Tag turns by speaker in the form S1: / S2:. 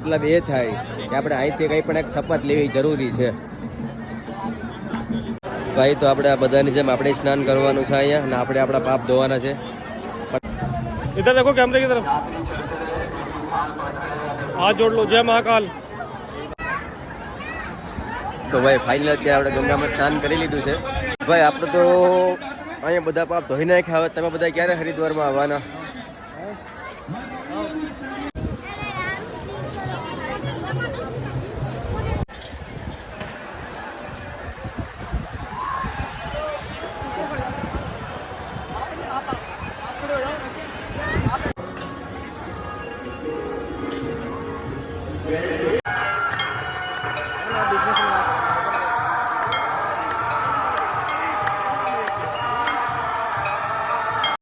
S1: મતલબ એ થાય કે આપણે અહીંથી કંઈ પણ એક શપથ લેવી જરૂરી છે ભાઈ. તો આપણે આ બધાની જેમ આપણે સ્નાન કરવાનું છે અહીંયા અને આપણે આપણા પાપ ધોવાના છે.
S2: इधर देखो कैमरे की तरफ, हाथ जोड़ लो, जय महाकाल.
S1: તો ભાઈ ફાઇનલ અત્યારે આપણે ગંગામાં સ્નાન કરી લીધું છે ભાઈ. આપણે તો અહીંયા બધા પાપ ધોઈ નાખ્યા. હવે તમે બધા ક્યારે હરિદ્વારમાં આવવાના?